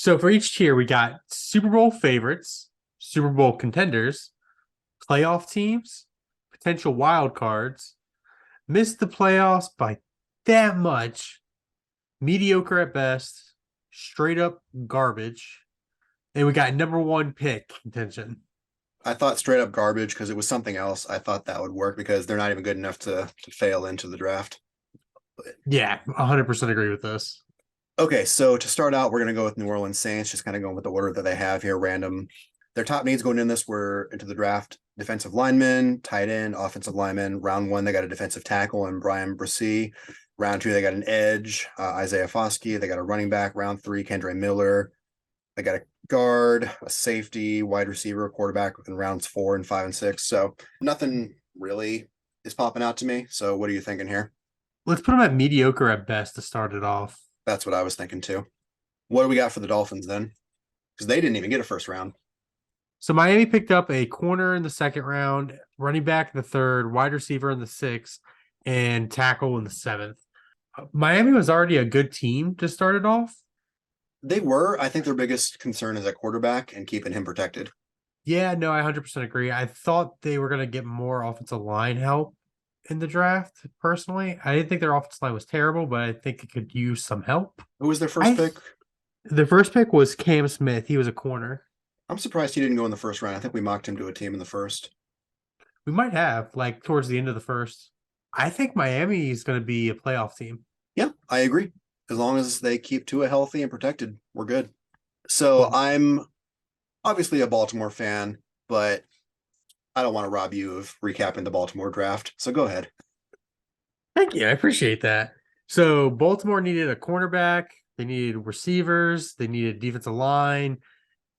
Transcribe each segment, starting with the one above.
So for each tier, we got Super Bowl favorites, Super Bowl contenders, playoff teams, potential wild cards, missed the playoffs by that much, mediocre at best, straight up garbage, and we got number one pick contention. I thought straight up garbage because it was something else. I thought that would work because they're not even good enough to fail into the draft. But, Yeah, 100% agree with this. okay, so to start out, we're going to go with New Orleans Saints, just kind of going with the order that they have here, random. Their top needs going in this were into the draft defensive lineman, tight end, offensive lineman. Round one, they got a defensive tackle and Brian Brissy. Round two, they got an edge, Isaiah Foskey. They got a running back. Round three, Kendre Miller. They got a guard, a safety, wide receiver, quarterback in rounds 4 and 5 and 6. So nothing really is popping out to me. So what are you thinking here? Let's put them at mediocre at best to start it off. That's what I was thinking too. What do we got for the Dolphins then? Because they didn't even get a first round. So Miami picked up a corner in the second round, running back in the third, wide receiver in the sixth, and tackle in the seventh. Miami was already a good team to start it off. They were. I think their biggest concern is at quarterback and keeping him protected. Yeah, no, I 100% agree. I thought they were going to get more offensive line help in the draft, personally. I didn't think their offensive line was terrible, but I think it could use some help. Who was their first pick? The first pick was Cam Smith. He was a corner. I'm surprised he didn't go in the first round. I think we mocked him to a team in the first. We might have, like, towards the end of the first. I think Miami is going to be a playoff team. Yeah, I agree. As long as they keep Tua healthy and protected, we're good. So I'm obviously a Baltimore fan, but I don't want to rob you of recapping the Baltimore draft. So go ahead. Thank you. I appreciate that. So Baltimore needed a cornerback. They needed receivers. They needed defensive line.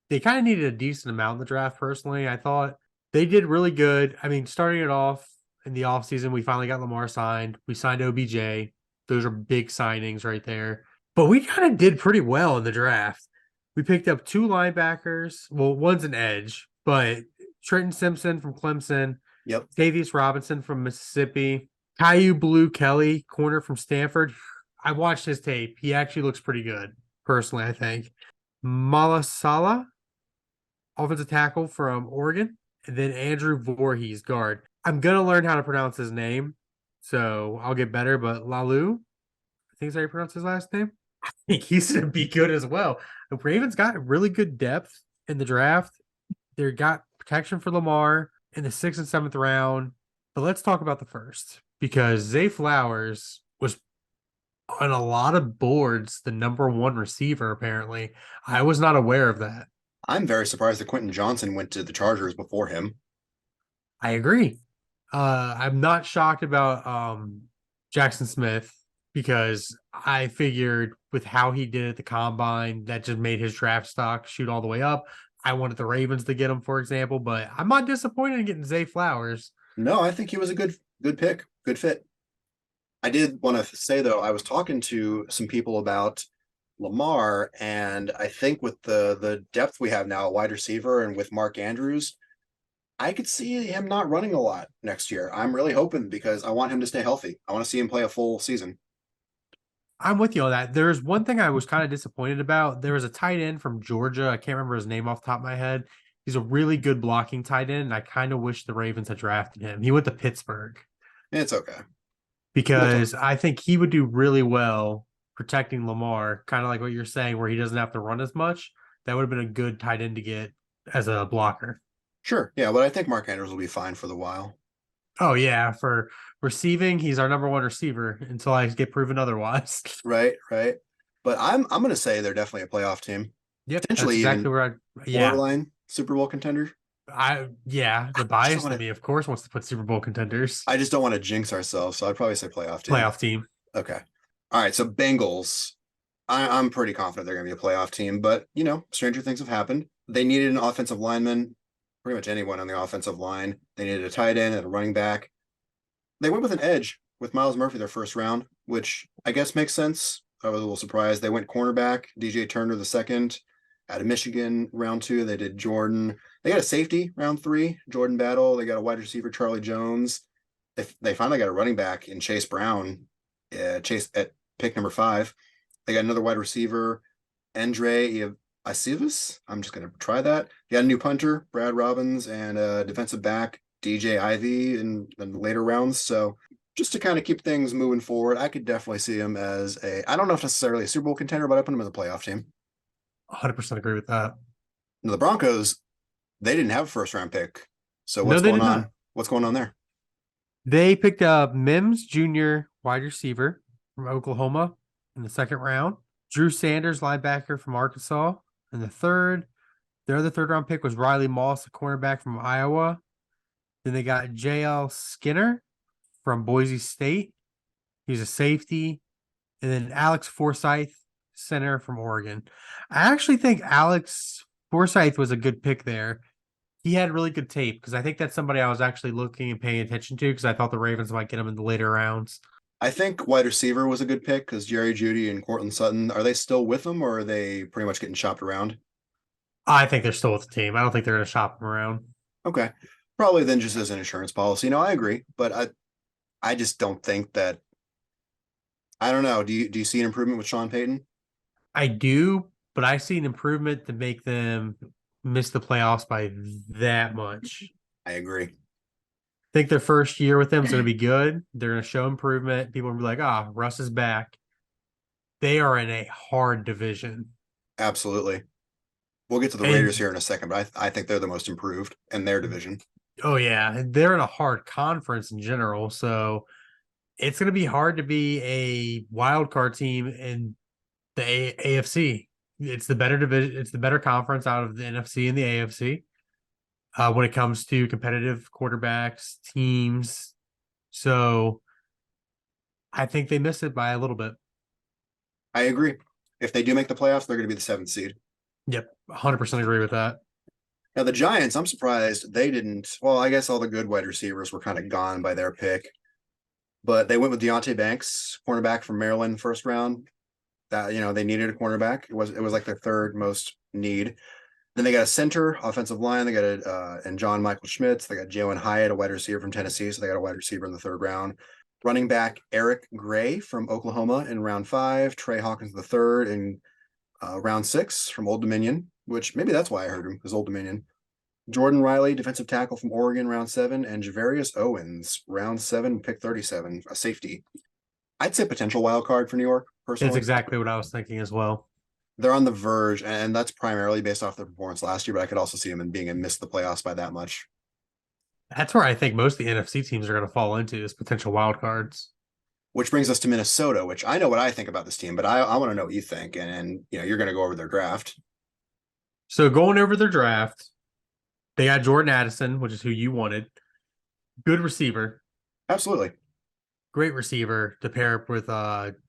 They kind of needed a decent amount in the draft, personally. I thought they did really good. I mean, starting it off in the offseason, we finally got Lamar signed. We signed OBJ. Those are big signings right there. But we kind of did pretty well in the draft. We picked up 2 linebackers. Well, one's an edge, but Trenton Simpson from Clemson. Yep. Davius Robinson from Mississippi. Caillou Blue Kelly, corner from Stanford. I watched his tape. He actually looks pretty good, personally, I think. Malasala, offensive tackle from Oregon. And then Andrew Voorhees, guard. I'm going to learn how to pronounce his name, so I'll get better. But Lalu, I think is how you pronounce his last name. I think he's going to be good as well. The Ravens got really good depth in the draft. They got protection for Lamar in the 6th and 7th round. But let's talk about the first, because Zay Flowers was on a lot of boards the number 1 receiver, apparently. I was not aware of that. I'm very surprised that Quentin Johnson went to the Chargers before him. I agree. I'm not shocked about Jackson Smith, because I figured with how he did at the combine, that just made his draft stock shoot all the way up. I wanted the Ravens to get him, for example, but I'm not disappointed in getting Zay Flowers. No, I think he was a good pick, good fit. I did want to say, though, I was talking to some people about Lamar, and I think with the depth we have now at wide receiver and with Mark Andrews, I could see him not running a lot next year. I'm really hoping because I want him to stay healthy. I want to see him play a full season. I'm with you on that. There's one thing I was kind of disappointed about. There was a tight end from Georgia. I can't remember his name off the top of my head. He's a really good blocking tight end, and I kind of wish the Ravens had drafted him. He went to Pittsburgh. It's okay. Because I think he would do really well protecting Lamar, kind of like what you're saying, where he doesn't have to run as much. That would have been a good tight end to get as a blocker. Sure. Yeah, but I think Mark Andrews will be fine for the while. Oh, yeah. For receiving, he's our number 1 receiver until I get proven otherwise. Right. But I'm going to say they're definitely a playoff team. Yep, potentially that's exactly where borderline Super Bowl contender. The bias to me, of course, wants to put Super Bowl contenders. I just don't want to jinx ourselves, so I'd probably say playoff team. Playoff team. Okay. All right, so Bengals. I'm pretty confident they're going to be a playoff team, but, stranger things have happened. They needed an offensive lineman, pretty much anyone on the offensive line. They needed a tight end and a running back. They went with an edge with Miles Murphy their first round, which I guess makes sense. I was a little surprised. They went cornerback, DJ Turner the second. Out of Michigan, round 2, they did Jordan. They got a safety, round 3, Jordan Battle. They got a wide receiver, Charlie Jones. They finally got a running back in Chase Brown. Chase at pick number 5. They got another wide receiver, Andre I see this. I'm just gonna try that. You got a new punter, Brad Robbins, and a defensive back, DJ Ivy, in the later rounds. So just to kind of keep things moving forward, I could definitely see him as I don't know if necessarily a Super Bowl contender, but I put him as a playoff team. 100% agree with that. Now, the Broncos, they didn't have a first round pick. So No, what's they going did on? not. What's going on there? They picked up Mims Jr., wide receiver from Oklahoma in the second round. Drew Sanders, linebacker from Arkansas in the third. Their other third round pick was Riley Moss, a cornerback from Iowa. Then they got J.L. Skinner from Boise State. He's a safety. And then Alex Forsyth, center from Oregon. I actually think Alex Forsyth was a good pick there. He had really good tape because I think that's somebody I was actually looking and paying attention to because I thought the Ravens might get him in the later rounds. I think wide receiver was a good pick because Jerry Jeudy and Cortland Sutton, are they still with him or are they pretty much getting shopped around? I think they're still with the team. I don't think they're going to shop him around. Okay. Probably then just as an insurance policy. No, I agree. But I just don't think that I don't know. Do you see an improvement with Sean Payton? I do, but I see an improvement to make them miss the playoffs by that much. I agree. I think their first year with them is going to be good. They're going to show improvement. People are going to be like, Russ is back. They are in a hard division. Absolutely. We'll get to the Raiders here in a second, but I think they're the most improved in their division. Oh, yeah. They're in a hard conference in general. So it's going to be hard to be a wild card team in the AFC. It's the better division. It's the better conference out of the NFC and the AFC when it comes to competitive quarterbacks, teams. So I think they missed it by a little bit. I agree. If they do make the playoffs, they're going to be the 7th seed. Yep, 100% agree with that. Now, the Giants, I'm surprised they didn't. Well, I guess all the good wide receivers were kind of gone by their pick, but they went with Deontay Banks, cornerback from Maryland, first round. That they needed a cornerback. It was like their third most need. Then they got a center, offensive line. They got and John Michael Schmitz. They got Jalen Hyatt, a wide receiver from Tennessee. So they got a wide receiver in the third round. Running back Eric Gray from Oklahoma in round 5. Trey Hawkins the third in round 6 from Old Dominion, which maybe that's why I heard him, because Old Dominion. Jordan Riley, defensive tackle from Oregon, round 7, and Javarius Owens, round 7, pick 37, a safety. I'd say potential wild card for New York, personally. That's exactly what I was thinking as well. They're on the verge, and that's primarily based off their performance last year, but I could also see them being and miss the playoffs by that much. That's where I think most of the NFC teams are going to fall into is potential wild cards. Which brings us to Minnesota, which I know what I think about this team, but I want to know what you think, and you're going to go over their draft. So going over their draft, they got Jordan Addison, which is who you wanted. Good receiver. Absolutely. Great receiver to pair up with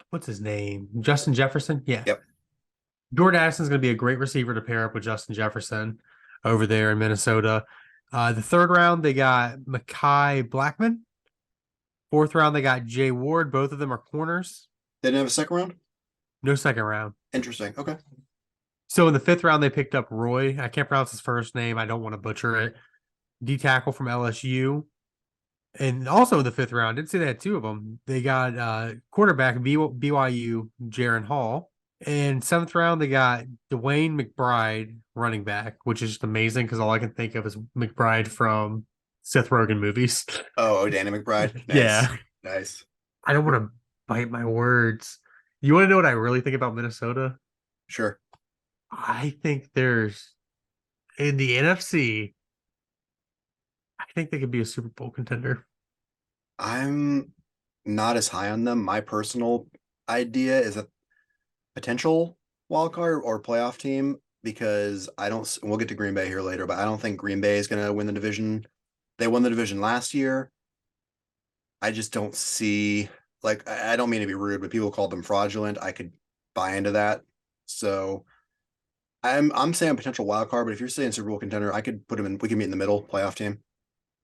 what's his name? Justin Jefferson? Yeah. Yep. Jordan Addison's going to be a great receiver to pair up with Justin Jefferson over there in Minnesota. The third round, they got Mekhi Blackman. Fourth round, they got Jay Ward. Both of them are corners. They didn't have a second round? No second round. Interesting. Okay. So in the fifth round, they picked up Roy. I can't pronounce his first name. I don't want to butcher it. D tackle from LSU. And also in the fifth round, didn't say they had 2 of them. They got quarterback BYU, Jaron Hall. And 7th round, they got Dwayne McBride, running back, which is just amazing because all I can think of is McBride from Seth Rogen movies. Oh, Danny McBride. Nice. Yeah. Nice. I don't want to bite my words. You want to know what I really think about Minnesota? Sure. I think there's, in the NFC, I think they could be a Super Bowl contender. I'm not as high on them. My personal idea is a potential wild card or playoff team because we'll get to Green Bay here later, but I don't think Green Bay is going to win the division. They won the division last year. I just don't see, I don't mean to be rude, but people called them fraudulent. I could buy into that. So I'm saying potential wild card, but if you're saying Super Bowl contender, I could put them in, we can meet in the middle, playoff team.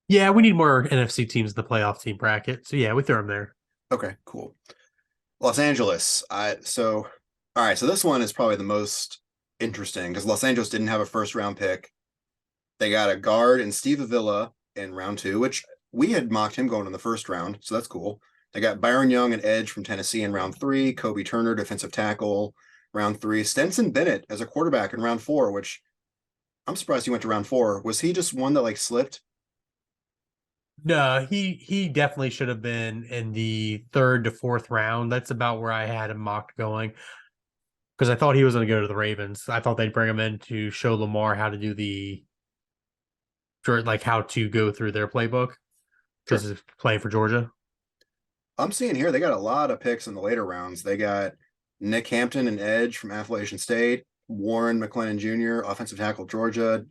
Yeah, we need more NFC teams in the playoff team bracket. So yeah, we throw them there. Okay, cool. Los Angeles. All right, so this one is probably the most interesting because Los Angeles didn't have a first round pick. They got a guard in Steve Avila in round 2, which we had mocked him going in the first round, so that's cool. They got Byron Young, an edge from Tennessee in round 3, Kobe Turner, defensive tackle round 3. Stenson Bennett as a quarterback in round 4, which I'm surprised he went to round 4. Was he just one that like slipped? No, he definitely should have been in the 3rd to 4th round. That's about where I had him mocked going because I thought he was going to go to the Ravens. I thought they'd bring him in to show Lamar how to do like how to go through their playbook because Sure. he's playing for Georgia. I'm seeing here they got a lot of picks in the later rounds. They got Nick Hampton, an edge from Appalachian State, Warren McClellan Jr., offensive tackle Georgia,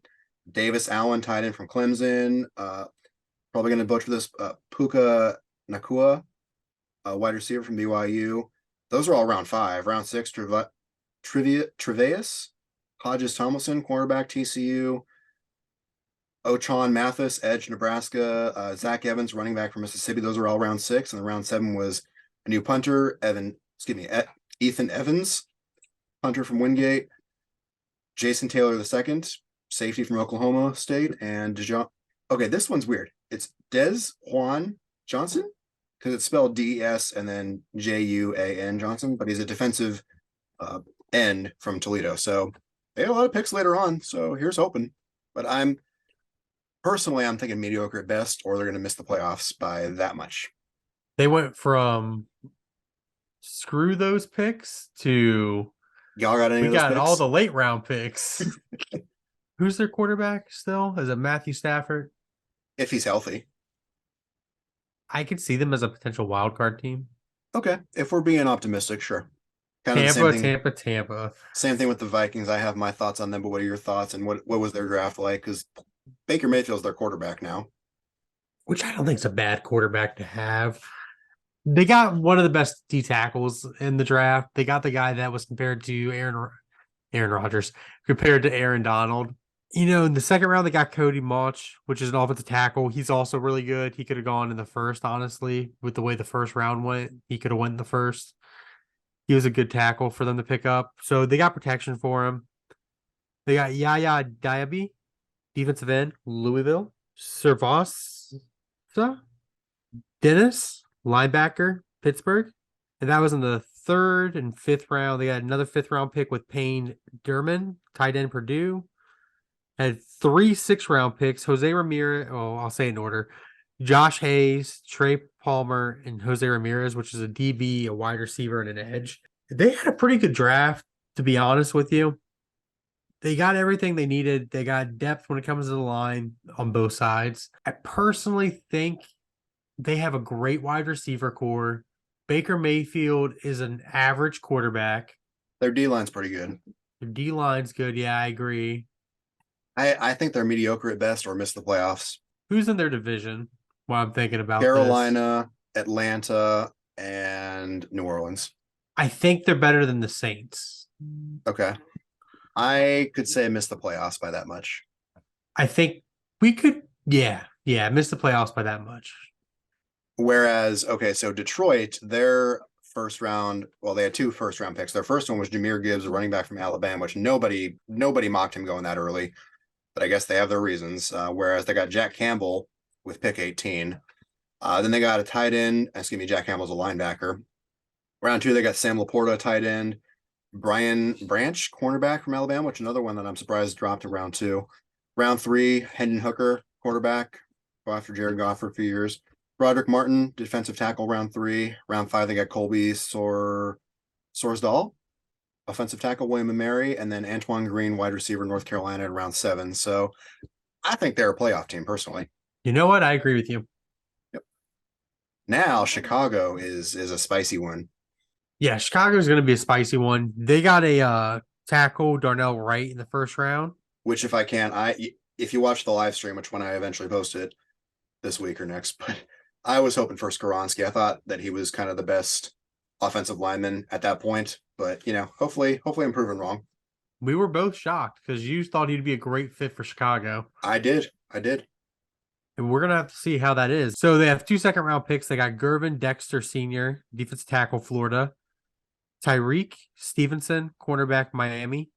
Davis Allen, tight end from Clemson. Probably going to butcher this. Puka Nakua, a wide receiver from BYU. Those are all round 5. Round 6, Treveus, Hodges Tomlinson, cornerback TCU. Ochon Mathis, edge Nebraska. Zach Evans, running back from Mississippi. Those are all round 6. And the round 7 was a new punter, Ethan Evans, punter from Wingate. Jason Taylor II, safety from Oklahoma State. And Dijon. Okay, this one's weird. It's Des Juan Johnson because it's spelled D-E-S and then J-U-A-N Johnson, but he's a defensive end from Toledo. So they had a lot of picks later on. So here's hoping. But I'm thinking mediocre at best, or they're going to miss the playoffs by that much. They went from screw those picks to Y'all got any we of those got picks? all the late round picks. Who's their quarterback still? Is it Matthew Stafford? If he's healthy. I could see them as a potential wild card team. Okay. If we're being optimistic, sure. Kind of the same thing. Tampa. Same thing with the Vikings. I have my thoughts on them, but what are your thoughts and what was their draft like? Because Baker Mayfield's their quarterback now. Which I don't think is a bad quarterback to have. They got one of the best D tackles in the draft. They got the guy that was compared to Aaron Rodgers, compared to Aaron Donald. You know, in the second round, they got Cody Mauch, which is an offensive tackle. He's also really good. He could have gone in the first, honestly, with the way the first round went. He could have went in the first. He was a good tackle for them to pick up. So they got protection for him. They got Yaya Diaby, defensive end, Louisville. Servas, Dennis, linebacker, Pittsburgh. And that was in the 3rd and 5th round. They got another 5th round pick with Payne Durman, tight end Purdue. Had 3 6th round picks. Jose Ramirez. Oh, I'll say in order. Josh Hayes, Trey Palmer, and Jose Ramirez, which is a DB, a wide receiver, and an edge. They had a pretty good draft, to be honest with you. They got everything they needed. They got depth when it comes to the line on both sides. I personally think they have a great wide receiver core. Baker Mayfield is an average quarterback. Their D-line's pretty good. Their D-line's good. Yeah, I agree. I think they're mediocre at best or miss the playoffs. Who's in their division while I'm thinking about Carolina, Atlanta, and New Orleans. I think they're better than the Saints. Okay. I could say miss the playoffs by that much. I think we could, miss the playoffs by that much. Whereas, okay, so Detroit, their first round, well, they had 2 first round picks. Their first one was Jahmyr Gibbs, a running back from Alabama, which nobody mocked him going that early, but I guess they have their reasons. Whereas they got Jack Campbell with pick 18. Then they got a tight end. Jack Campbell's a linebacker. Round 2, they got Sam Laporta, tight end. Brian Branch, cornerback from Alabama, which another one that I'm surprised dropped to round 2. Round 3, Hendon Hooker, quarterback, go after Jared Goff for a few years. Broderick Martin, defensive tackle, round 3. Round 5, they got Colby Sorsdal, offensive tackle, William & Mary, and then Antoine Green, wide receiver, North Carolina, in round 7. So I think they're a playoff team, personally. You know what? I agree with you. Yep. Now Chicago is a spicy one. Yeah, Chicago's going to be a spicy one. They got a tackle, Darnell Wright, in the first round. Which, if you watch the live stream, which when I eventually post it this week or next, but I was hoping for Skoronski. I thought that he was kind of the best offensive lineman at that point, but hopefully I'm proven wrong. We were both shocked because you thought he'd be a great fit for Chicago. I did. And we're going to have to see how that is. So they have 2 second round picks. They got Gervin Dexter Sr., defensive tackle, Florida. Tyreek Stevenson, cornerback, Miami.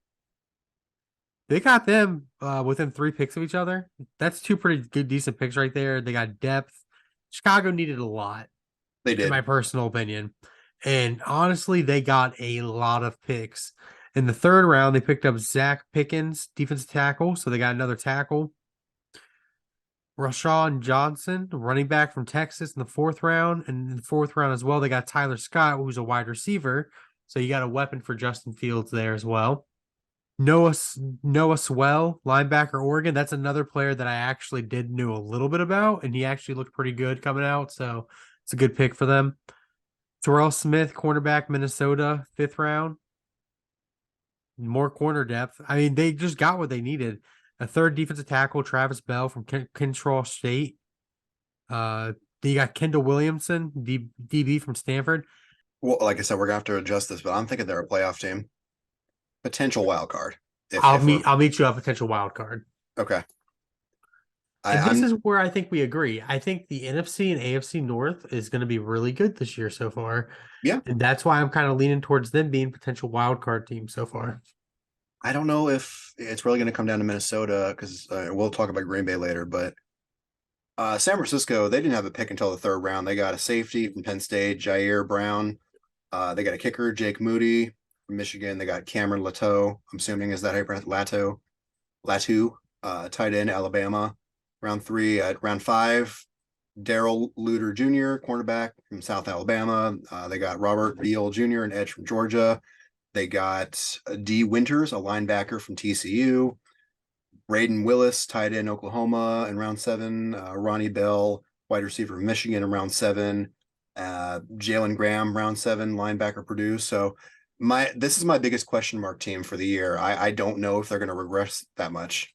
They got them within 3 picks of each other. That's 2 pretty good, decent picks right there. They got depth. Chicago needed a lot. They did. In my personal opinion. And honestly, they got a lot of picks. In the third round, they picked up Zach Pickens, defensive tackle. So they got another tackle. Rashawn Johnson, running back from Texas in the fourth round. And in the fourth round as well, they got Tyler Scott, who's a wide receiver. So you got a weapon for Justin Fields there as well. Noah Swell, linebacker, Oregon. That's another player that I actually did know a little bit about, and he actually looked pretty good coming out. So it's a good pick for them. Terrell Smith, cornerback, Minnesota, fifth round. More corner depth. I mean, they just got what they needed. A third defensive tackle, Travis Bell from Kennesaw State. They got Kendall Williamson, DB from Stanford. Well, like I said, we're gonna have to adjust this, but I'm thinking they're a playoff team. Potential wild card. I'll meet you a potential wild card. Okay. And this is where I think we agree. I think the NFC and AFC North is going to be really good this year so far. Yeah. And that's why I'm kind of leaning towards them being potential wild card team so far. I don't know if it's really going to come down to Minnesota because we'll talk about Green Bay later, but San Francisco, they didn't have a pick until the third round. They got a safety from Penn State, Jair Brown. They got a kicker, Jake Moody from Michigan. They got Cameron Latou. I'm assuming is that how you pronounce it? Latou, tight end, Alabama. Round 3, round 5, Darrell Luter Jr., cornerback from South Alabama. They got Robert Beal Jr., an edge from Georgia. They got D. Winters, a linebacker from TCU. Braden Willis, tight end, Oklahoma in round 7. Ronnie Bell, wide receiver from Michigan in round 7. Jalen Graham, round 7, linebacker, Purdue. So this is my biggest question mark team for the year. I don't know if they're going to regress that much.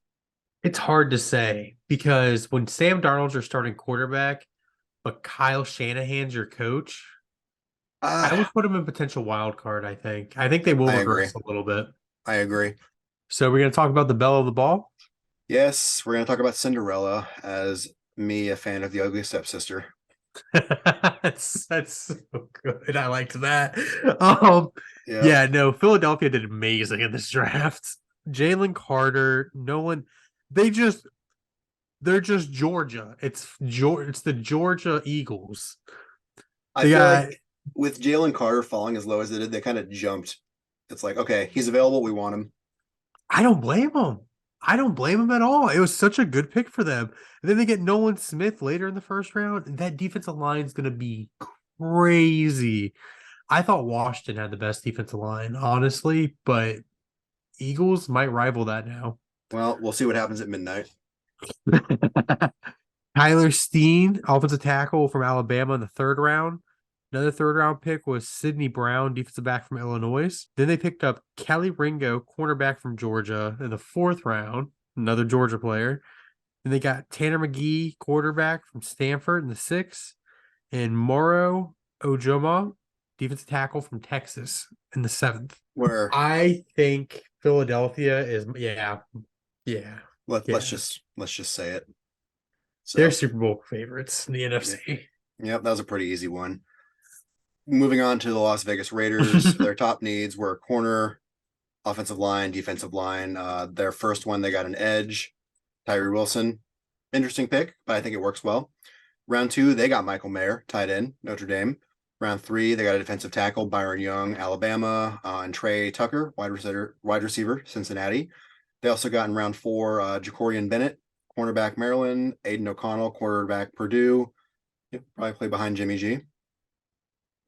It's hard to say because when Sam Darnold's your starting quarterback, but Kyle Shanahan's your coach, I would put him in potential wild card, I think. I think they will regress a little bit. I agree. So we're going to talk about the belle of the ball? Yes, we're going to talk about Cinderella as me, a fan of the ugly stepsister. That's so good. I liked that. Yeah, no, Philadelphia did amazing in this draft. Jalen Carter, Nolan, they're just Georgia. It's the Georgia Eagles. I feel like with Jalen Carter falling as low as they did, they kind of jumped. It's like, okay, he's available. We want him. I don't blame him. I don't blame him at all. It was such a good pick for them. And then they get Nolan Smith later in the first round. That defensive line is going to be crazy. I thought Washington had the best defensive line, honestly, but Eagles might rival that now. Well, we'll see what happens at midnight. Tyler Steen, offensive tackle from Alabama in the third round. Another third round pick was Sidney Brown, defensive back from Illinois. Then they picked up Kelly Ringo, cornerback from Georgia in the fourth round, another Georgia player. Then they got Tanner McGee, quarterback from Stanford in the sixth, and Moro Ojoma, defensive tackle from Texas in the seventh. Where I think Philadelphia is, yeah. Let's just say it. So, they're Super Bowl favorites in the NFC. Yep, that was a pretty easy one. Moving on to the Las Vegas Raiders, their top needs were corner, offensive line, defensive line. Their first one, they got an edge, Tyree Wilson. Interesting pick, but I think it works well. Round 2, they got Michael Mayer, tight end, Notre Dame. Round 3, they got a defensive tackle, Byron Young, Alabama, and Trey Tucker, wide receiver, Cincinnati. They also got in round 4, Jacorian Bennett, cornerback, Maryland, Aiden O'Connell, quarterback, Purdue. Probably play behind Jimmy G.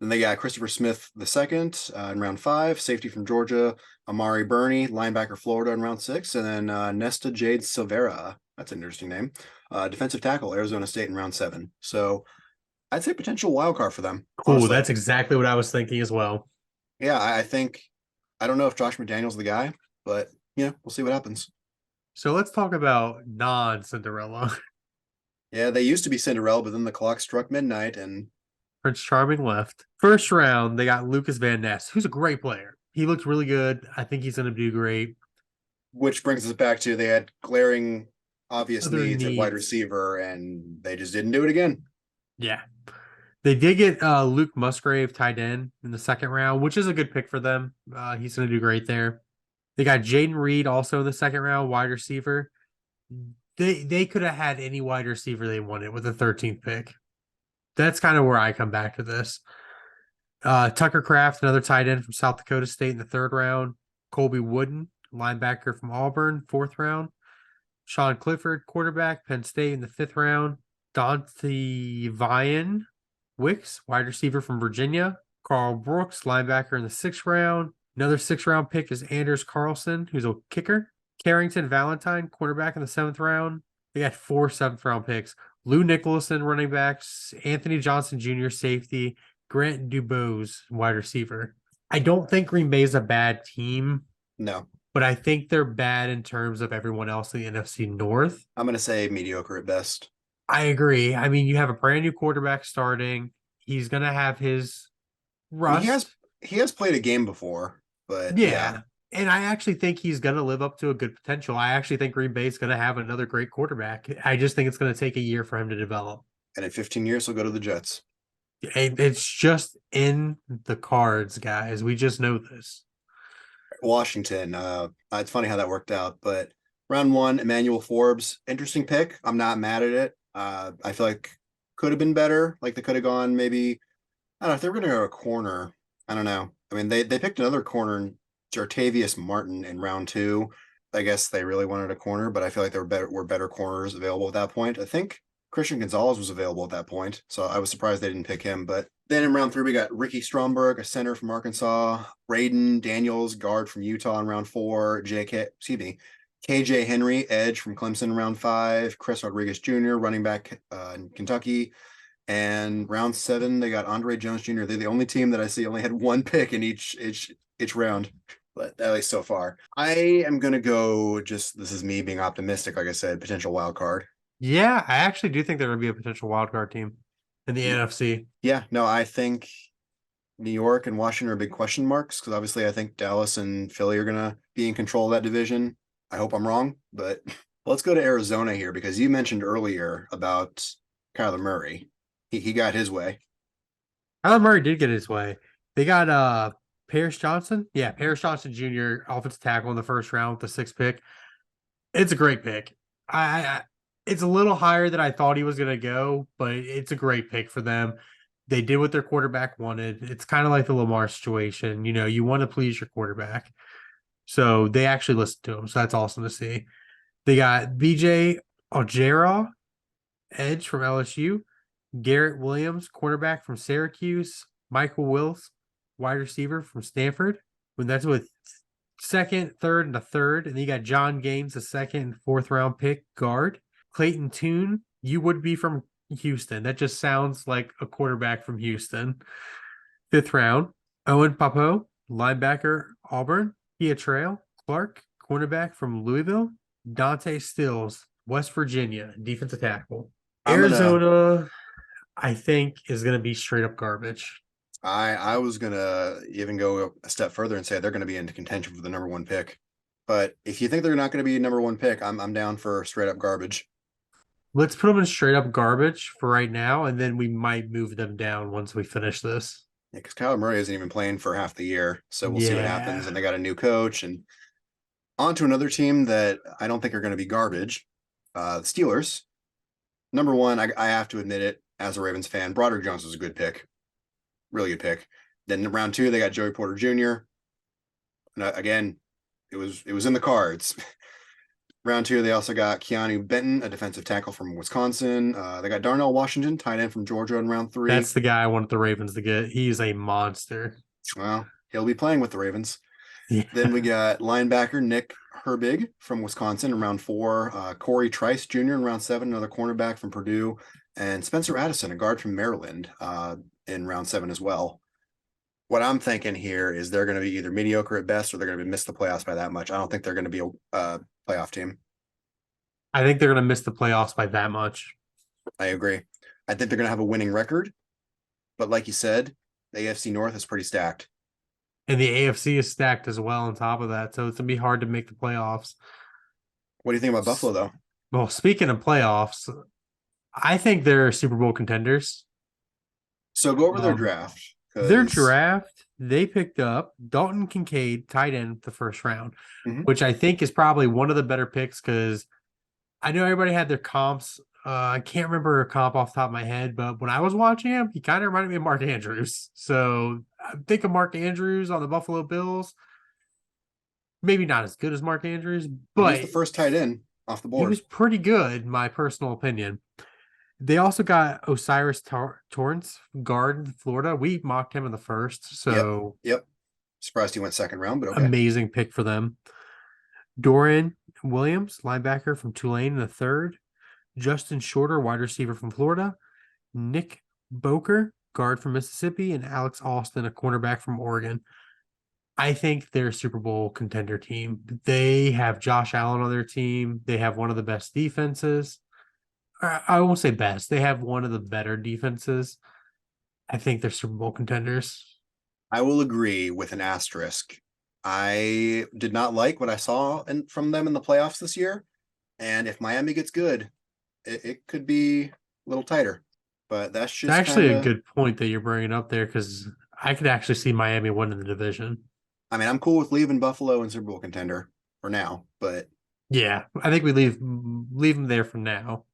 Then they got Christopher Smith II in round 5, safety from Georgia, Amari Burney, linebacker, Florida in round 6, and then Nesta Jade Silvera. That's an interesting name. Defensive tackle, Arizona State in round 7. So I'd say potential wild card for them. Cool. Honestly. That's exactly what I was thinking as well. Yeah, I don't know if Josh McDaniel's the guy, but we'll see what happens. So let's talk about non-Cinderella. Yeah, they used to be Cinderella, but then the clock struck midnight and Prince Charming left. First round, they got Lucas Van Ness, who's a great player. He looks really good. I think he's going to do great. Which brings us back to they had glaring, obvious needs at wide receiver, and they just didn't do it again. Yeah. They did get Luke Musgrave tight end in the second round, which is a good pick for them. He's going to do great there. They got Jaden Reed also in the second round, wide receiver. They could have had any wide receiver they wanted with the 13th pick. That's kind of where I come back to this. Tucker Kraft, another tight end from South Dakota State in the third round. Colby Wooden, linebacker from Auburn, 4th round. Sean Clifford, quarterback, Penn State in the 5th round. Dante Vian Wicks, wide receiver from Virginia. Carl Brooks, linebacker in the 6th round. Another 6th round pick is Anders Carlson, who's a kicker. Carrington Valentine, quarterback in the 7th round. They got 4 7th-round picks. Lou Nicholson, running backs. Anthony Johnson Jr., safety. Grant Dubose, wide receiver. I don't think Green Bay is a bad team, No, but I think they're bad in terms of everyone else in the NFC North. I'm going to say mediocre at best. I agree. I mean, you have a brand new quarterback starting. He's going to have his I mean, rust. he has played a game before, but yeah. Yeah. And I actually think he's going to live up to a good potential. I actually think Green Bay is going to have another great quarterback. I just think it's going to take a year for him to develop. And in 15 years, he'll go to the Jets. It's just in the cards, guys. We just know this. Washington. It's funny how that worked out, but round 1, Emmanuel Forbes, interesting pick. I'm not mad at it. I feel like could have been better. Like they could have gone maybe, I don't know if they were going to go a corner. I don't know. I mean, they picked another corner, Jartavius Martin, in round 2. I guess they really wanted a corner, but I feel like there were better corners available at that point. I think Christian Gonzalez was available at that point, so I was surprised they didn't pick him. But then in round 3, we got Ricky Stromberg, a center from Arkansas, Braden Daniels, guard from Utah in round 4, KJ Henry, edge from Clemson in round 5, Chris Rodriguez Jr., running back in Kentucky. And round 7, they got Andre Jones Jr. They're the only team that I see only had 1 pick in each round, but at least so far. I am going to go, this is me being optimistic, like I said, potential wild card. Yeah, I actually do think they're going to be a potential wild card team in the NFC. Yeah, no, I think New York and Washington are big question marks because obviously I think Dallas and Philly are going to be in control of that division. I hope I'm wrong, but let's go to Arizona here because you mentioned earlier about Kyler Murray. He got his way. Kyler Murray did get his way. They got Paris Johnson. Yeah, Paris Johnson Jr., offensive tackle in the 1st round with the 6th pick. It's a great pick. It's a little higher than I thought he was going to go, but it's a great pick for them. They did what their quarterback wanted. It's kind of like the Lamar situation. You know, you want to please your quarterback. So they actually listened to him. So that's awesome to see. They got BJ Ojera, edge from LSU. Garrett Williams, cornerback from Syracuse. Michael Wills, wide receiver from Stanford. When that's with 2nd, 3rd, and a 3rd. And then you got John Gaines, the 2nd and 4th-round pick, guard. Clayton Tune, you would be from Houston. That just sounds like a quarterback from Houston. 5th round. Owen Papo, linebacker, Auburn. Trail Clark, cornerback from Louisville. Dante Stills, West Virginia, defensive tackle. Arizona, I think, is going to be straight up garbage. I was going to even go a step further and say they're going to be into contention for the number 1 pick. But if you think they're not going to be number 1 pick, I'm down for straight up garbage. Let's put them in straight up garbage for right now, and then we might move them down once we finish this. Yeah, because Kyler Murray isn't even playing for half the year, so we'll see what happens. And they got a new coach, and on to another team that I don't think are going to be garbage, the Steelers. Number 1, I have to admit it, as a Ravens fan, Broderick Jones was a good pick, really good pick. Then in round 2, they got Joey Porter Jr. And again, it was in the cards. Round 2, they also got Keanu Benton, a defensive tackle from Wisconsin. They got Darnell Washington, tight end from Georgia in round 3. That's the guy I wanted the Ravens to get. He's a monster. Well, he'll be playing with the Ravens. Yeah. Then we got linebacker Nick Herbig from Wisconsin in round 4. Corey Trice Jr. in round 7, another cornerback from Purdue. And Spencer Addison, a guard from Maryland, in round 7 as well. What I'm thinking here is they're going to be either mediocre at best or they're going to miss the playoffs by that much. I don't think they're going to be a playoff team. I think they're going to miss the playoffs by that much. I agree. I think they're going to have a winning record. But like you said, the AFC North is pretty stacked. And the AFC is stacked as well on top of that. So it's going to be hard to make the playoffs. What do you think about Buffalo, though? Well, speaking of playoffs, I think they're Super Bowl contenders. So go over their draft. Their draft, they picked up Dalton Kincaid, tight end, the 1st round, which I think is probably one of the better picks because I know everybody had their comps. I can't remember a comp off the top of my head, but when I was watching him, he kind of reminded me of Mark Andrews. So I think of Mark Andrews on the Buffalo Bills. maybe not as good as Mark Andrews, He was but the first tight end off the he board. was pretty good, my personal opinion. They also got Osiris Torrance, guard in Florida. We mocked him in the first, Yep. so Yep. Surprised he went second round, but okay. amazing pick for them. Dorian Williams, linebacker from Tulane in the third. Justin Shorter, wide receiver from Florida. Nick Boker, guard from Mississippi, and Alex Austin, a cornerback from Oregon. I think they're a Super Bowl contender team. They have Josh Allen on their team. They have one of the best defenses. I won't say best. They have one of the better defenses. I think they're Super Bowl contenders. I will agree with an asterisk. I did not like what I saw from them in the playoffs this year. And if Miami gets good, it could be a little tighter. But that's It's just actually kind a of. good point that you're bringing up there because I could actually see Miami winning the division. I mean, I'm cool with leaving Buffalo and Super Bowl contender for now, but Yeah, I think we leave them there for now.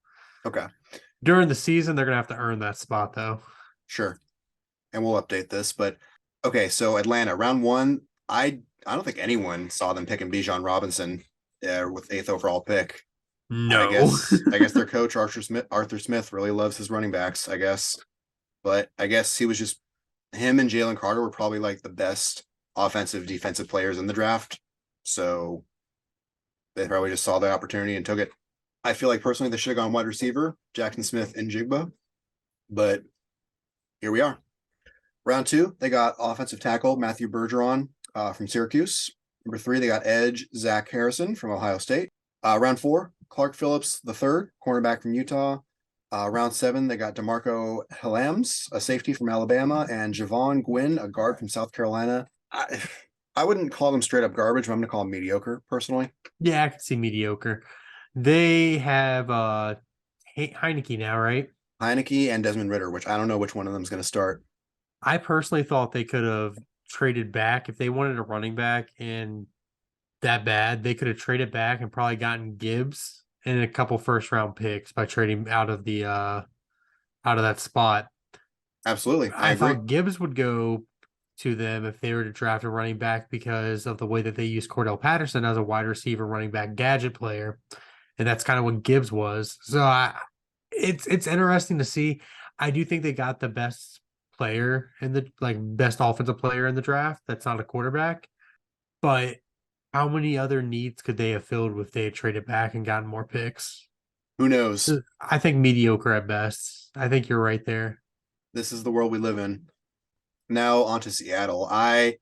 okay, During the season, they're gonna have to earn that spot though. sure. And we'll update this. But okay, so Atlanta, round one, I don't think anyone saw them picking Bijan Robinson with 8th overall pick. I No. guess their coach Arthur Smith really loves his running backs, I guess. But I guess he was just him and Jalen Carter were probably like the best offensive defensive players in the draft. So they probably just saw the opportunity and took it. I feel like personally they should have gone wide receiver, Jackson Smith and Jigba. But here we are. Round two, they got offensive tackle Matthew Bergeron from Syracuse. Number 3, they got edge Zach Harrison from Ohio State. Round 4, Clark Phillips III, cornerback from Utah. Round 7, they got DeMarco Helams, a safety from Alabama, and Javon Gwynn, a guard from South Carolina. I wouldn't call them straight up garbage, but I'm going to call them mediocre, personally. Yeah, I can see mediocre. They have Heineke now, right? Heineke and Desmond Ritter, which I don't know which one of them is going to start. I personally thought they could have traded back if they wanted a running back and that bad. They could have traded back and probably gotten Gibbs and a couple first round picks by trading out of that spot. Absolutely. I I agree. thought Gibbs would go to them if they were to draft a running back because of the way that they use Cordell Patterson as a wide receiver running back gadget player. And that's kind of what Gibbs was. So it's interesting to see. I do think they got the best player in the best offensive player in the draft. That's not a quarterback. But how many other needs could they have filled if they had traded back and gotten more picks? Who knows? I think mediocre at best. I think you're right there. This is the world we live in. Now on to Seattle. I'm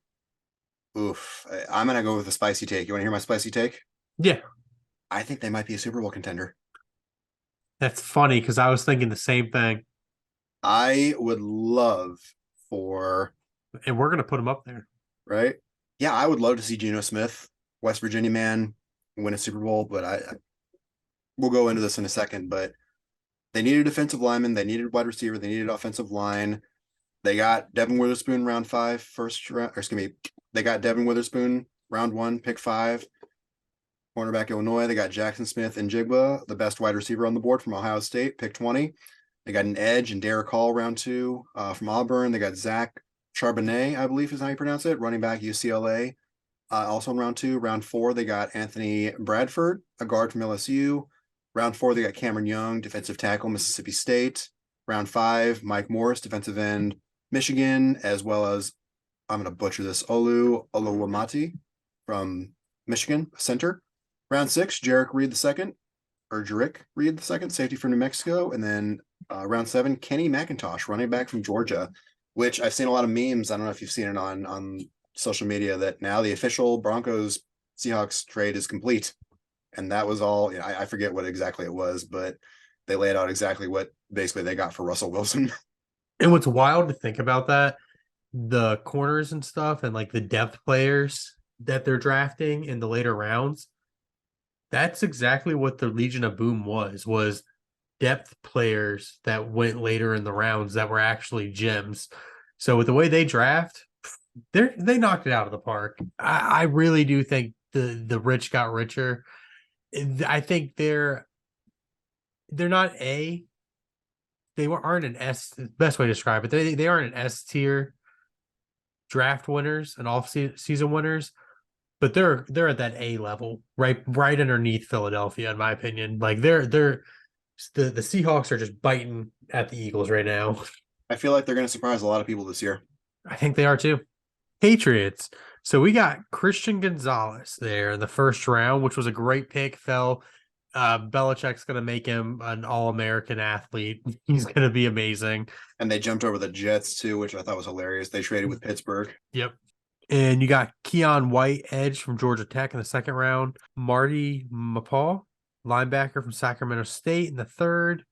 gonna go with a spicy take. You want to hear my spicy take? Yeah. I think they might be a Super Bowl contender. That's funny because I was thinking the same thing. I would love for And we're going to put them up there. right. Yeah, I would love to see Geno Smith, West Virginia man, win a Super Bowl. But we'll go into this in a second. But they needed a defensive lineman, they needed a wide receiver, they needed offensive line. They got Devin Witherspoon round 5, first round. Or excuse me, they got Devin Witherspoon round 1, pick 5. Cornerback Illinois. They got Jackson Smith and Jigba, the best wide receiver on the board from Ohio State, pick 20. They got an edge and Derek Hall round 2 from Auburn. They got Zach Charbonnet, I believe is how you pronounce it, running back UCLA. Also in round 2. Round 4, they got Anthony Bradford, a guard from LSU. Round 4, they got Cameron Young, defensive tackle, Mississippi State. Round 5, Mike Morris, defensive end, Michigan, as well as, I'm going to butcher this, Oluwamati from Michigan, center. Round 6, Jarek Reed II, safety from New Mexico. And then round 7, Kenny McIntosh, running back from Georgia, which I've seen a lot of memes. I don't know if you've seen it on social media that now the official Broncos Seahawks trade is complete. And that was all, I forget what exactly it was, but they laid out exactly what basically they got for Russell Wilson. And what's wild to think about that, the corners and stuff and the depth players that they're drafting in the later rounds, that's exactly what the Legion of Boom was depth players that went later in the rounds that were actually gems. So with the way they draft, they knocked it out of the park. I really do think the rich got richer. I think they're not aren't an S, best way to describe it. They aren't an S tier draft winners and off season winners, but they're at that A level, right underneath Philadelphia, in my opinion. Like the Seahawks are just biting at the Eagles right now. I feel like they're going to surprise a lot of people this year. I think they are too. Patriots. So we got Christian Gonzalez there in the first round, which was a great pick. Belichick's going to make him an all-American athlete. He's going to be amazing. And they jumped over the Jets too, which I thought was hilarious. They traded with Pittsburgh. Yep. And you got Keon White, edge from Georgia Tech in the second round. Marty Mapaw, linebacker from Sacramento State in the third.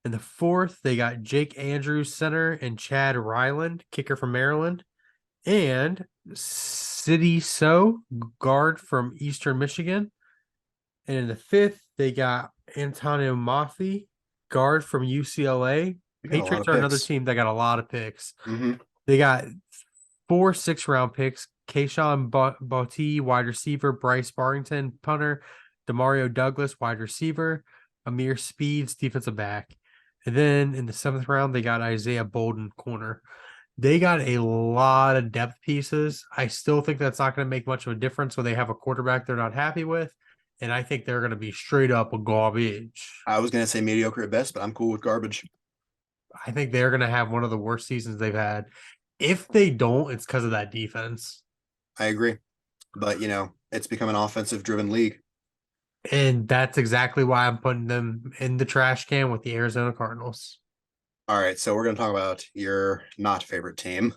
In the fourth, they got Jake Andrews, center, and Chad Ryland, kicker from Maryland. And City So, guard from Eastern Michigan. And in the fifth, they got Antonio Mafi, guard from UCLA. Patriots are another team that got a lot of picks. Mm-hmm. They got 4 6-round picks. Kayshawn Boutte, wide receiver. Bryce Barrington, punter. Demario Douglas, wide receiver. Amir Speeds, defensive back. And then in the 7th round, they got Isaiah Bolden, corner. They got a lot of depth pieces. I still think that's not going to make much of a difference when they have a quarterback they're not happy with. And I think they're going to be straight up a garbage. I was going to say mediocre at best, but I'm cool with garbage. I think they're going to have one of the worst seasons they've had. If they don't, it's because of that defense. I agree. But, it's become an offensive-driven league. And that's exactly why I'm putting them in the trash can with the Arizona Cardinals. All right, so we're going to talk about your not favorite team.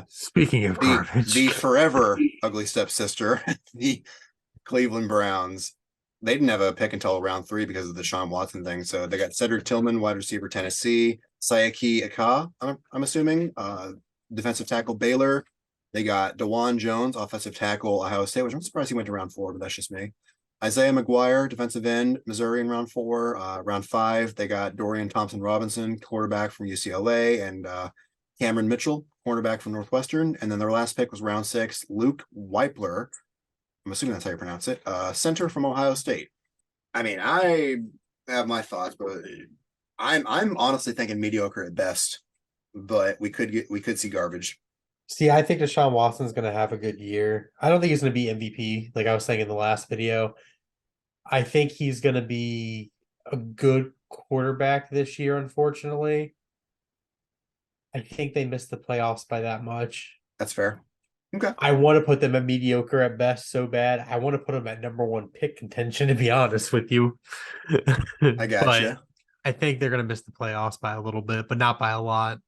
Speaking of garbage. The forever ugly stepsister, the Cleveland Browns. They didn't have a pick until round 3 because of the Deshaun Watson thing. So they got Cedric Tillman, wide receiver, Tennessee. Sayaki Aka, I'm assuming, defensive tackle, Baylor. They got DeJuan Jones, offensive tackle, Ohio State, which I'm surprised he went to round 4, but that's just me. Isaiah McGuire, defensive end, Missouri in round 4. Round 5, they got Dorian Thompson-Robinson, quarterback from UCLA, and Cameron Mitchell, cornerback from Northwestern. And then their last pick was round 6, Luke Weipler. I'm assuming that's how you pronounce it. Center from Ohio State. I mean, I have my thoughts, but I'm honestly thinking mediocre at best. But we could see garbage. See, I think Deshaun Watson's going to have a good year. I don't think he's going to be MVP, like I was saying in the last video. I think he's going to be a good quarterback this year, unfortunately. I think they missed the playoffs by that much. That's fair. Okay. I want to put them at mediocre at best so bad. I want to put them at number 1 pick contention, to be honest with you. I gotcha. I think they're going to miss the playoffs by a little bit, but not by a lot.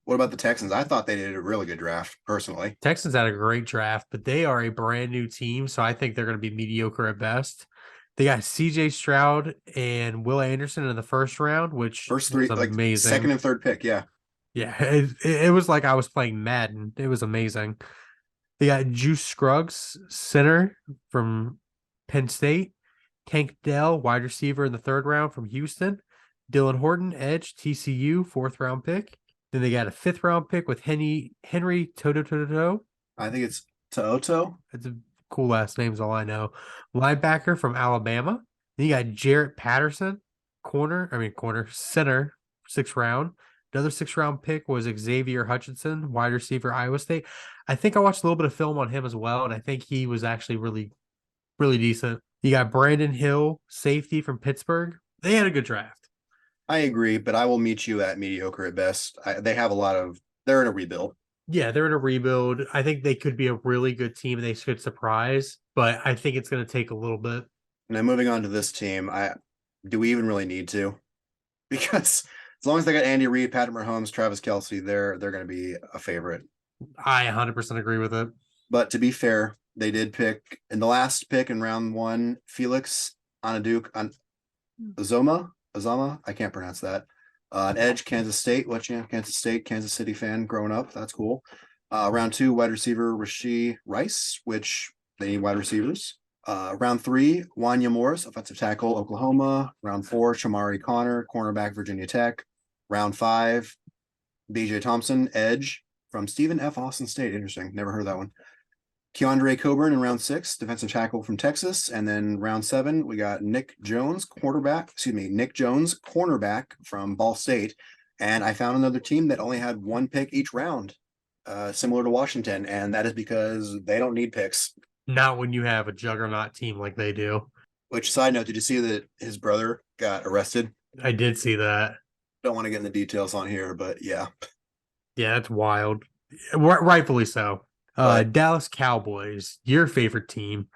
What about the Texans? I thought they did a really good draft, personally. Texans had a great draft, but they are a brand new team, so I think they're going to be mediocre at best. They got C.J. Stroud and Will Anderson in the first round, which first 3, was amazing. Like second and third pick, yeah. Yeah, it was like I was playing Madden. It was amazing. They got Juice Scruggs, center from Penn State. Tank Dell, wide receiver in the 3rd round from Houston. Dylan Horton, edge, TCU, 4th round pick. Then they got a 5th round pick with Henry Toto. I think it's Toto. It's a cool last name is all I know. Linebacker from Alabama. Then you got Jarrett Patterson, center, 6th round. Another 6th round pick was Xavier Hutchinson, wide receiver, Iowa State. I think I watched a little bit of film on him as well, and I think he was actually really, really decent. You got Brandon Hill, safety from Pittsburgh. They had a good draft. I agree, but I will meet you at mediocre at best. They're in a rebuild. Yeah, they're in a rebuild. I think they could be a really good team and they could surprise, but I think it's going to take a little bit. Now, moving on to this team, do we even really need to? Because as long as they got Andy Reid, Patrick Mahomes, Travis Kelce, they're going to be a favorite. I 100% agree with it. But to be fair, they did pick in the last pick in round 1, Felix Azama. I can't pronounce that. An edge, Kansas State. Kansas City fan growing up. That's cool. Round 2, wide receiver Rashee Rice, which they need wide receivers. Round 3, Wanya Morris, offensive tackle, Oklahoma. Round 4, Shamari Connor, cornerback, Virginia Tech. Round 5, BJ Thompson, edge from Stephen F. Austin State. Interesting. Never heard that one. Keandre Coburn in round 6, defensive tackle from Texas. And then round 7, we got Nick Jones, cornerback from Ball State. And I found another team that only had 1 pick each round, similar to Washington. And that is because they don't need picks. Not when you have a juggernaut team like they do. Which, side note, did you see that his brother got arrested? I did see that. Don't want to get into details on here, but yeah. Yeah, that's wild. Rightfully so. But Dallas Cowboys, your favorite team.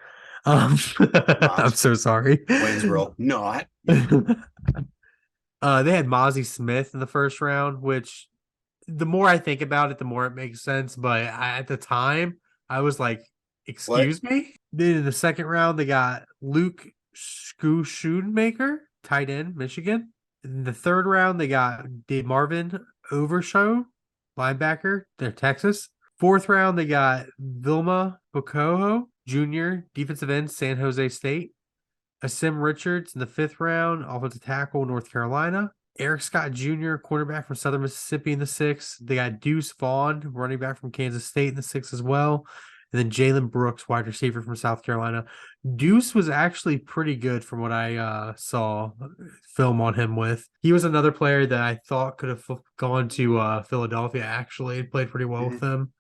I'm not so sorry. Waynesboro, not. They had Mozzie Smith in the first round, which the more I think about it, the more it makes sense. But at the time, I was like, What? excuse me? Then in the second round, they got Luke Schoonmaker, tight end, Michigan. In the third round, they got DeMarvin Overshow, linebacker, they're Texas. Fourth round, they got Vilma Bocoho, junior, defensive end, San Jose State. Asim Richards in the fifth round, offensive tackle, North Carolina. Eric Scott Jr., quarterback from Southern Mississippi in the sixth. They got Deuce Vaughn, running back from Kansas State in the sixth as well. And then Jalen Brooks, wide receiver from South Carolina. Deuce was actually pretty good from what I saw film on him with. He was another player that I thought could have gone to Philadelphia, actually. Played pretty well with them,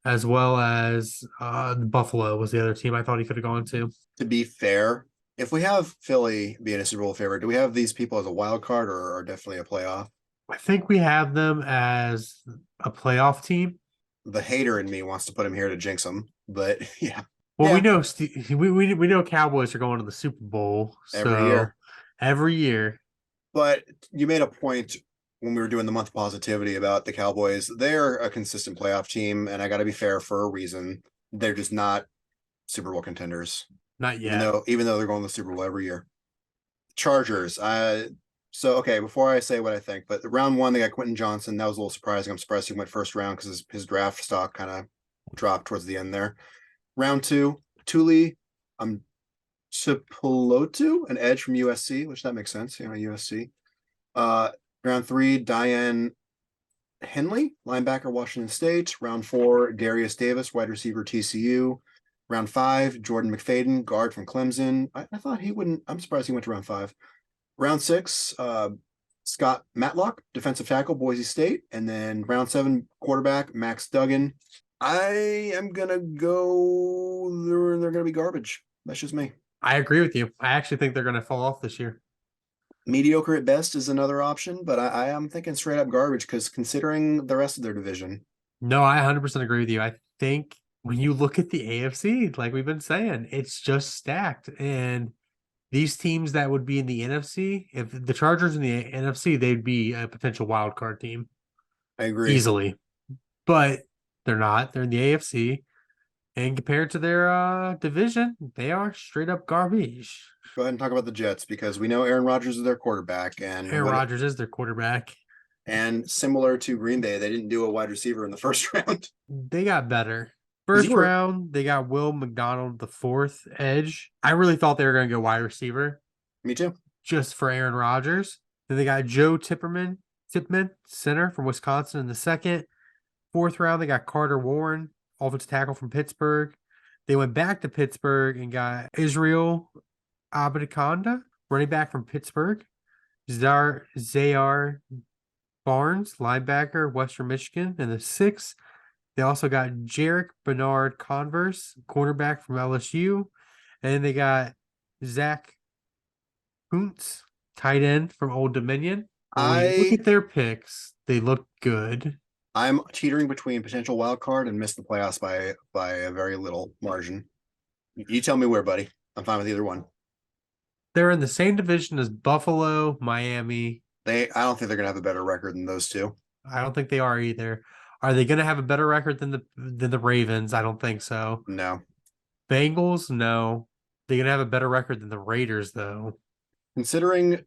as well as Buffalo was the other team I thought he could have gone to. To be fair, if we have Philly being a Super Bowl favorite, do we have these people as a wild card or definitely a playoff? I think we have them as a playoff team. The hater in me wants to put him here to jinx him, but yeah. Well, Yeah. we know Cowboys are going to the Super Bowl Every year. every year. But you made a point when we were doing the month positivity about the Cowboys. They're a consistent playoff team, and I got to be fair for a reason. They're just not Super Bowl contenders, Not even yet. though they're going to the Super Bowl every year. Chargers. So okay, before I say what I think, but round one they got Quentin Johnson. That was a little surprising. I'm surprised he went first round because his draft stock kind of dropped towards the end there. Round two, Tuli Tuipulotu, an edge from USC, which that makes sense, USC. Round three, Diane Henley, linebacker, Washington State. Round four, Darius Davis, wide receiver, TCU. Round five, Jordan McFadden, guard from Clemson. I thought he wouldn't. I'm surprised he went to round five. Round six, Scott Matlock, defensive tackle, Boise State. And then round seven, quarterback, Max Duggan. I am going to go, they're going to be garbage. That's just me. I agree with you. I actually think they're going to fall off this year. Mediocre at best is another option, but I am thinking straight up garbage because considering the rest of their division. No, I 100% agree with you. I think when you look at the AFC, like we've been saying, it's just stacked. And these teams that would be in the NFC, if the Chargers in the NFC, they'd be a potential wild card team. I agree. Easily. But they're not. They're in the AFC. And compared to their division, they are straight up garbage. Go ahead and talk about the Jets because we know Aaron Rodgers is their quarterback. And Aaron Rodgers is their quarterback. And similar to Green Bay, they didn't do a wide receiver in the first round. They got better. First round, they got Will McDonald, the fourth edge. I really thought they were going to go wide receiver. Me too. Just for Aaron Rodgers. Then they got Joe Tipman, center from Wisconsin in the second. Fourth round, they got Carter Warren, offensive tackle from Pittsburgh. They went back to Pittsburgh and got Israel Abadikonda, running back from Pittsburgh. Zayar Barnes, linebacker, Western Michigan, in the sixth. They also got Jarek Bernard Converse, cornerback from LSU. And then they got Zach Kuntz, tight end from Old Dominion. Look at their picks. They look good. I'm teetering between potential wild card and miss the playoffs by a very little margin. You tell me where, buddy. I'm fine with either one. They're in the same division as Buffalo, Miami. I don't think they're gonna have a better record than those two. I don't think they are either. Are they going to have a better record than the Ravens? I don't think so. No. Bengals, no. They're going to have a better record than the Raiders, though. Considering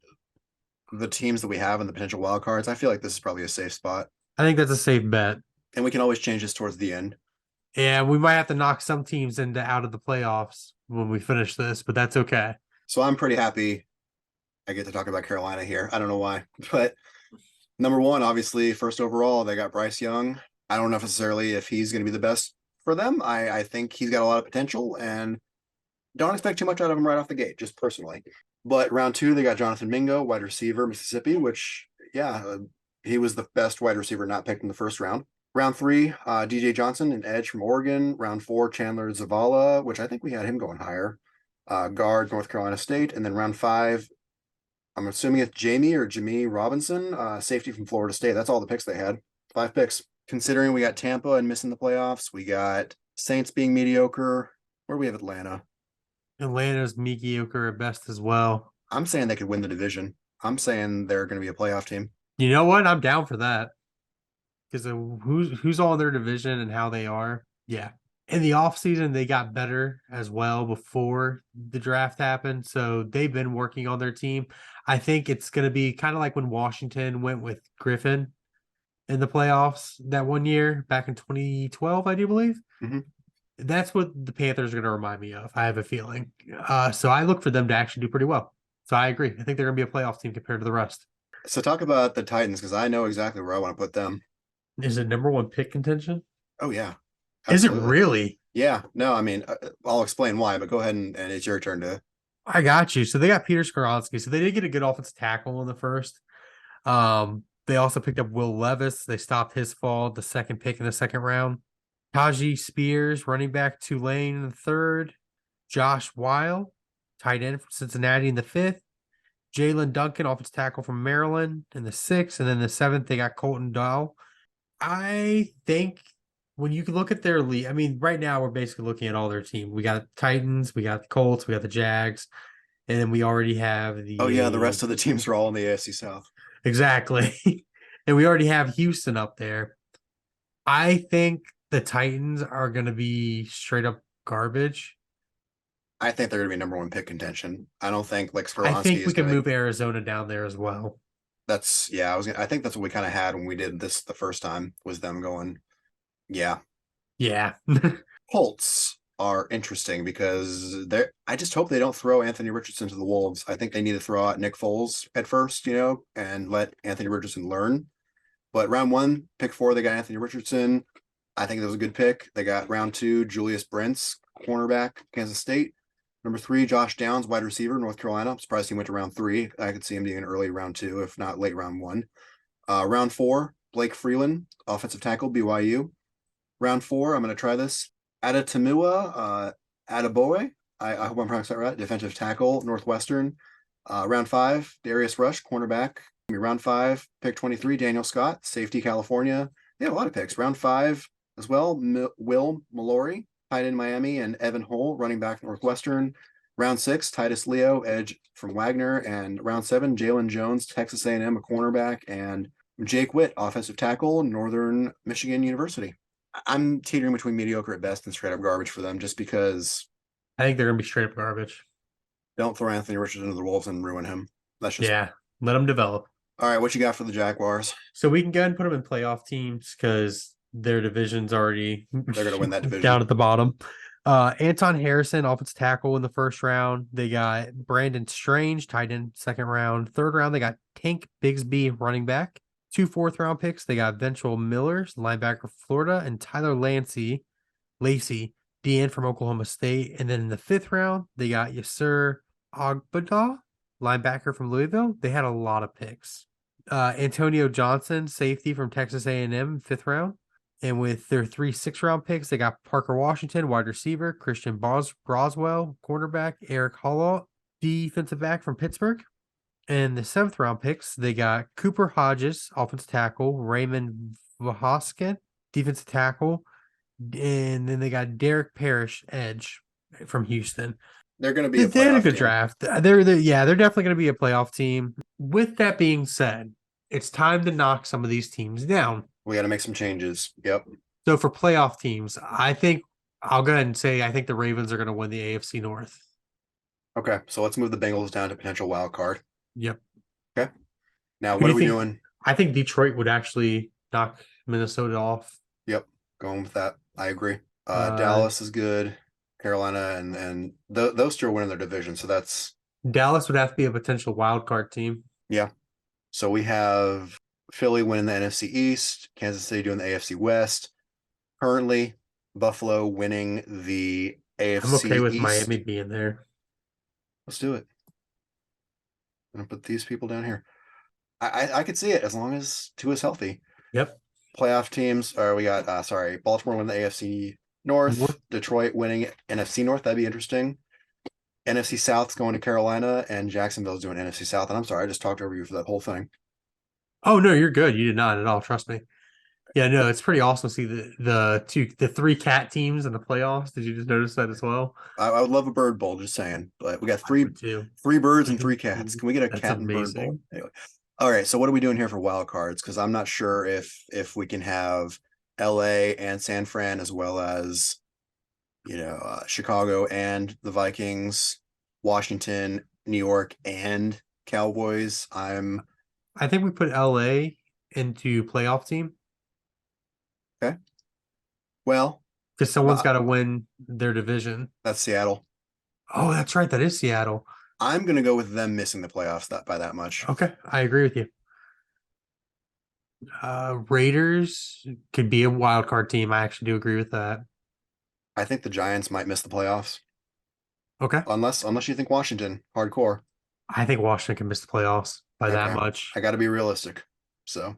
the teams that we have in the potential wild cards, I feel like this is probably a safe spot. I think that's a safe bet. And we can always change this towards the end. Yeah, we might have to knock some teams out of the playoffs when we finish this, but that's okay. So I'm pretty happy I get to talk about Carolina here. I don't know why, but number one, obviously, first overall, they got Bryce Young. I don't know necessarily if he's going to be the best for them. I think he's got a lot of potential and don't expect too much out of him right off the gate, just personally. But round two, they got Jonathan Mingo, wide receiver, Mississippi, which, he was the best wide receiver not picked in the first round. Round 3, DJ Johnson, an edge from Oregon. Round 4, Chandler Zavala, which I think we had him going higher. Guard, North Carolina State. And then round 5, I'm assuming it's Jamie Robinson, safety from Florida State. That's all the picks they had. 5 picks. Considering we got Tampa and missing the playoffs, we got Saints being mediocre. Where do we have Atlanta? Atlanta's mediocre at best as well. I'm saying they could win the division. I'm saying they're going to be a playoff team. You know what? I'm down for that. Because of who's all in their division and how they are. Yeah. In the offseason, they got better as well before the draft happened. So they've been working on their team. I think it's going to be kind of like when Washington went with Griffin in the playoffs that one year back in 2012, I do believe. Mm-hmm. That's what the Panthers are going to remind me of. I have a feeling. So I look for them to actually do pretty well. So I agree. I think they're going to be a playoff team compared to the rest. So talk about the Titans, because I know exactly where I want to put them. Is it number 1 pick contention? Oh, yeah. Absolutely. Is it really? Yeah. No, I mean, I'll explain why, but go ahead and it's your turn to. I got you. So they got Peter Skoronski. So they did get a good offensive tackle in the first. They also picked up Will Levis. They stopped his fall, the second pick in the second round. Tajee Spears, running back, Tulane in the third. Josh Weil, tight end from Cincinnati in the fifth. Jalen Duncan, offensive tackle from Maryland in the sixth. And then the seventh, they got Colton Dow. I think when you look at their league, I mean, right now we're basically looking at all their team. We got Titans, we got the Colts, we got the Jags, and then we already have the. Oh, yeah, the rest of the teams are all in the AFC South. Exactly. And we already have Houston up there. I think the Titans are going to be straight up garbage. I think they're going to be number 1 pick contention. I don't think like Skoronski. I think we can move Arizona down there as well. That's I think that's what we kind of had when we did this the first time, was them going. Yeah. Colts are interesting because I just hope they don't throw Anthony Richardson to the wolves. I think they need to throw out Nick Foles at first, and let Anthony Richardson learn. But round 1, pick 4, they got Anthony Richardson. I think that was a good pick. They got round 2, Julius Brents, cornerback, Kansas State. Number 3, Josh Downs, wide receiver, North Carolina. I'm surprised he went to round 3. I could see him being an early round 2, if not late round 1. Round 4, Blake Freeland, offensive tackle, BYU. Round 4, I'm going to try this. Adetomiwa Adeboye. I hope I'm pronouncing that right. Defensive tackle, Northwestern. Round 5, Darius Rush, cornerback. Round 5, pick 23, Daniel Scott, safety, California. They have a lot of picks. Round 5 as well, Will Mallory, tight end, Miami, and Evan Hull, running back, Northwestern. Round 6, Titus Leo, edge from Wagner. And round 7, Jalen Jones, Texas A&M, a cornerback. And Jake Witt, offensive tackle, Northern Michigan University. I'm teetering between mediocre at best and straight up garbage for them, just because I think they're going to be straight up garbage. Don't throw Anthony Richardson into the wolves and ruin him. That's just let them develop. All right, what you got for the Jaguars? So we can go ahead and put them in playoff teams because their division's already they're going to win that division down at the bottom. Anton Harrison, offensive tackle in the first round. They got Brandon Strange, tight end, second round. Third round, they got Tank Bigsby, running back. 2 fourth-round picks. They got Ventrell Millers, linebacker, Florida, and Tyler Lacey, DN from Oklahoma State. And then in the 5th round, they got Yasser Agbada, linebacker from Louisville. They had a lot of picks. Antonio Johnson, safety from Texas A&M, 5th round. And with their 3 6th-round picks, they got Parker Washington, wide receiver, Christian Broswell, cornerback, Eric Holloway, defensive back from Pittsburgh. And the 7th-round picks, they got Cooper Hodges, offensive tackle, Raymond Vahoskin, defensive tackle, and then they got Derek Parrish, edge from Houston. They're going to be they had a good draft. They're definitely going to be a playoff team. With that being said, it's time to knock some of these teams down. We got to make some changes. Yep. So for playoff teams, I think I'll go ahead and say I think the Ravens are going to win the AFC North. Okay, so let's move the Bengals down to potential wild card. Yep. Okay. Now, what are we doing? I think Detroit would actually knock Minnesota off. Yep. Going with that. I agree. Dallas is good. Carolina and those two are winning their division. So that's Dallas would have to be a potential wild card team. Yeah. So we have Philly winning the NFC East, Kansas City doing the AFC West. Currently, Buffalo winning the AFC I'm okay with East. Miami being there. Let's do it. I'm gonna put these people down here. I could see it as long as Tua's healthy. Yep. Playoff teams, or we got Baltimore win the AFC North, North. Detroit winning NFC North. That'd be interesting. NFC South's going to Carolina, and Jacksonville's doing NFC South. And I'm sorry, I just talked over you for that whole thing. Oh no, you're good. You did not at all. Trust me. Yeah, no, it's pretty awesome to see the three cat teams in the playoffs. Did you just notice that as well? I would love a bird bowl, just saying. But we got I would too. three birds and three cats. Can we get a That's cat and bird bowl? amazing. Anyway. All right. So what are we doing here for wild cards? Because I'm not sure if we can have LA and San Fran as well as Chicago and the Vikings, Washington, New York, and Cowboys. I think we put LA into playoff team Okay. Well, because someone's got to win their division. that's Seattle. Oh, that's right. That is Seattle. I'm gonna go with them missing the playoffs by that much. Okay, I agree with you. Raiders could be a wild card team. I actually do agree with that. I think the Giants might miss the playoffs. Okay. Unless you think Washington hardcore. I think Washington can miss the playoffs by that Okay. much. I got to be realistic. So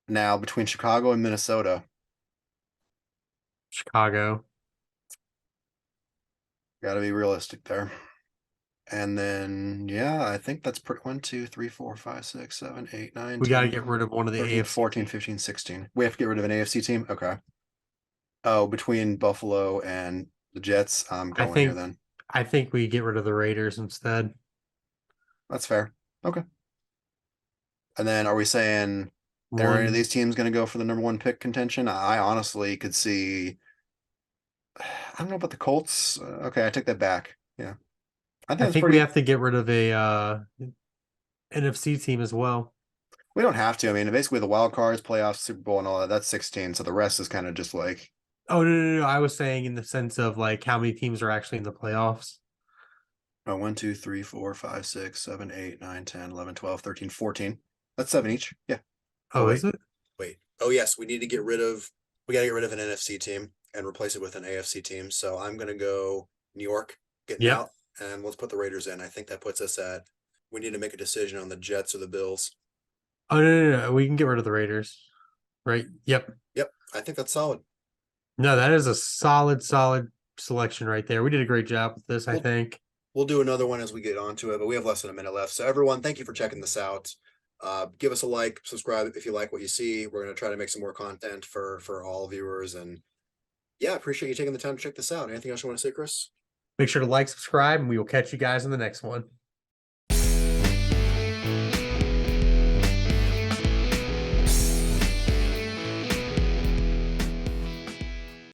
now between Chicago and Minnesota, Chicago. got to be realistic there. And then I think that's 1, 2, 3, 4, 5, 6, 7, 8, 9. We got to 10, get rid of one of the 13, AFC 14, teams. 15, 16. We have to get rid of an AFC team. Okay. Oh, between Buffalo and the Jets, I'm going here then. I think we get rid of the Raiders instead. That's fair. Okay. And then are we saying are any of these teams going to go for the number 1 pick contention? I honestly could see. I don't know about the Colts. Okay, I take that back. Yeah. I think we have to get rid of a NFC team as well. We don't have to. I mean, basically the wild cards, playoffs, Super Bowl, and all that. That's 16. So the rest is kind of just like. Oh no! I was saying in the sense of like how many teams are actually in the playoffs. 1, 2, 3, 4, 5, 6, 7, 8, 9, 10, 11, 12, 13, 14. That's 7 each. Yeah. Oh, is it? Wait. Oh yes, we got to get rid of an NFC team and replace it with an AFC team. So I'm gonna go New York getting out, and let's put the Raiders in. I think that puts us at. We need to make a decision on the Jets or the Bills. Oh no! We can get rid of the Raiders, right? Yep. I think that's solid. No, that is a solid selection right there. We did a great job with this, I think. We'll do another one as we get onto it, but we have less than a minute left. So everyone, thank you for checking this out. Give us a like, subscribe if you like what you see. We're going to try to make some more content for all viewers. And appreciate you taking the time to check this out. Anything else you want to say, Chris? Make sure to like, subscribe, and we will catch you guys in the next one.